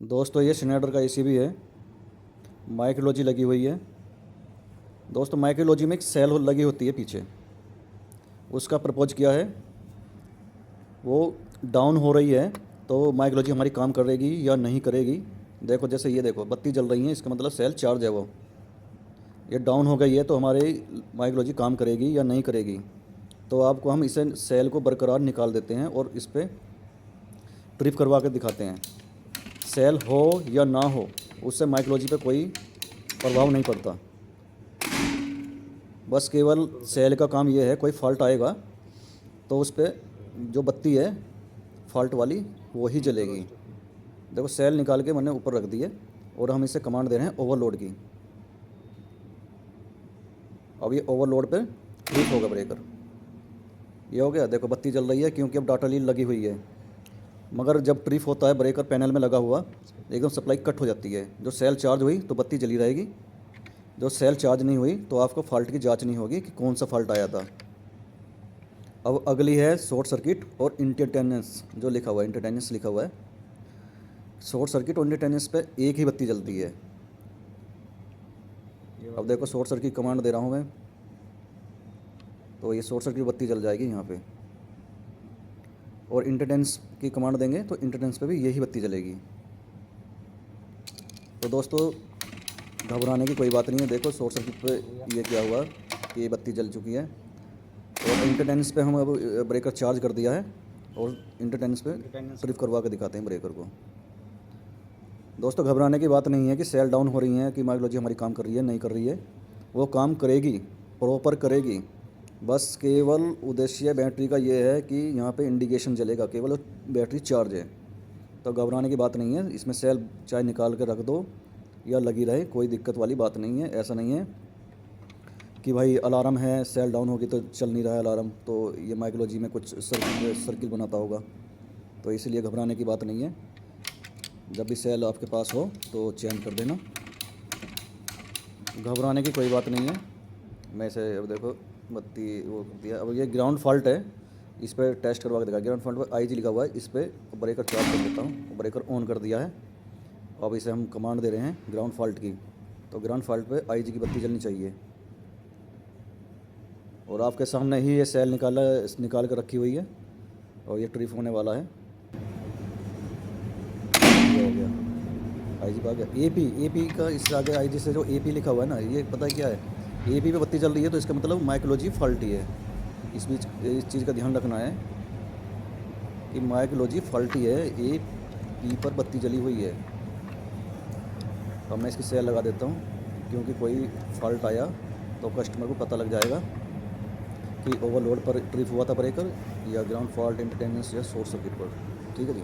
दोस्तों ये स्नाइडर का एसी भी है। माइक्रोलॉजी लगी हुई है। दोस्तों माइक्रोलॉजी में एक सेल लगी होती है पीछे। उसका प्रपोज किया है, वो डाउन हो रही है तो माइक्रोलॉजी हमारी काम करेगी या नहीं करेगी। देखो जैसे ये देखो बत्ती जल रही है, इसका मतलब सेल चार्ज है। वो ये डाउन हो गई है तो हमारी माइक्रोलॉजी काम करेगी या नहीं करेगी। तो आपको हम इसे सेल को बरकरार निकाल देते हैं और इस पर ट्रिप करवा कर दिखाते हैं। सेल हो या ना हो उससे माइक्रोलॉजी पे कोई प्रभाव नहीं पड़ता। बस केवल सेल का काम ये है, कोई फॉल्ट आएगा तो उस पर जो बत्ती है फॉल्ट वाली वो ही जलेगी। देखो सेल निकाल के मैंने ऊपर रख दी है और हम इसे कमांड दे रहे हैं ओवरलोड की। अब ये ओवरलोड पे ट्रिप होगा ब्रेकर। ये हो गया, देखो बत्ती जल रही है क्योंकि अब डाटा लीड लगी हुई है। मगर जब ट्रिप होता है ब्रेकर पैनल में लगा हुआ एकदम सप्लाई कट हो जाती है। जो सेल चार्ज हुई तो बत्ती जली रहेगी, जो सेल चार्ज नहीं हुई तो आपको फॉल्ट की जांच नहीं होगी कि कौन सा फॉल्ट आया था। अब अगली है शॉर्ट सर्किट और इंटरटेनेंस। जो लिखा हुआ है इंटरटेनेंस लिखा हुआ है। शॉर्ट सर्किट और इंटरटेनेंस पे एक ही बत्ती जलती है। अब देखो शॉर्ट सर्किट कमांड दे रहा हूँ मैं, तो ये शॉर्ट सर्किट बत्ती जल जाएगी यहाँ पे। और इंटरटेंस की कमांड देंगे तो इंटरटेंस पे भी यही बत्ती जलेगी। तो दोस्तों घबराने की कोई बात नहीं है। देखो शॉर्ट सर्किट पे ये क्या हुआ कि ये बत्ती जल चुकी है और इंटरटेंस पे हम अब ब्रेकर चार्ज कर दिया है और इंटरटेंस पे ट्रिप करवा के दिखाते हैं ब्रेकर को। दोस्तों घबराने की बात नहीं है कि सेल डाउन हो रही है कि माइक्रोलॉजी हमारी काम कर रही है नहीं कर रही है। वो काम करेगी, प्रॉपर करेगी। बस केवल उद्देश्य बैटरी का ये है कि यहाँ पे इंडिकेशन जलेगा, केवल बैटरी चार्ज है। तो घबराने की बात नहीं है। इसमें सेल चाहे निकाल के रख दो या लगी रहे, कोई दिक्कत वाली बात नहीं है। ऐसा नहीं है कि भाई अलार्म है सेल डाउन होगी तो चल नहीं रहा है अलार्म, तो ये माइक्रोलॉजी में कुछ सर्किल बनाता होगा। तो इसलिए घबराने की बात नहीं है। जब भी सेल आपके पास हो तो चेंज कर देना, घबराने की कोई बात नहीं है। मैं इसे अब देखो बत्ती वो कर दिया। अब ये ग्राउंड फॉल्ट है, इस पर टेस्ट करवा के देखा। ग्राउंड फॉल्ट पर आईजी लिखा हुआ है, इस पर ब्रेकर चार्ज कर देता हूँ। ब्रेकर ऑन कर दिया है। अब इसे हम कमांड दे रहे हैं ग्राउंड फॉल्ट की। तो ग्राउंड फॉल्ट पे आईजी की बत्ती जलनी चाहिए। और आपके सामने ही ये सेल निकाल कर रखी हुई है और ये ट्रिप होने वाला है। ये हो गया, आईजी पे आ गया। एपी का इससे आगे आईजी से जो एपी लिखा हुआ है ना, ये पता है क्या है। एपी पे बत्ती चल रही है तो इसका मतलब माइक्रोलॉजी फॉल्टी है। इस बीच इस चीज़ का ध्यान रखना है कि माइक्रोलॉजी फॉल्टी है, एपी पर बत्ती जली हुई है। अब मैं इसकी सेल लगा देता हूँ क्योंकि कोई फॉल्ट आया तो कस्टमर को पता लग जाएगा कि ओवरलोड पर ट्रिप हुआ था ब्रेकर या ग्राउंड फॉल्ट इंटरटेनेंस या शॉर्ट सर्किट पर। ठीक है जी।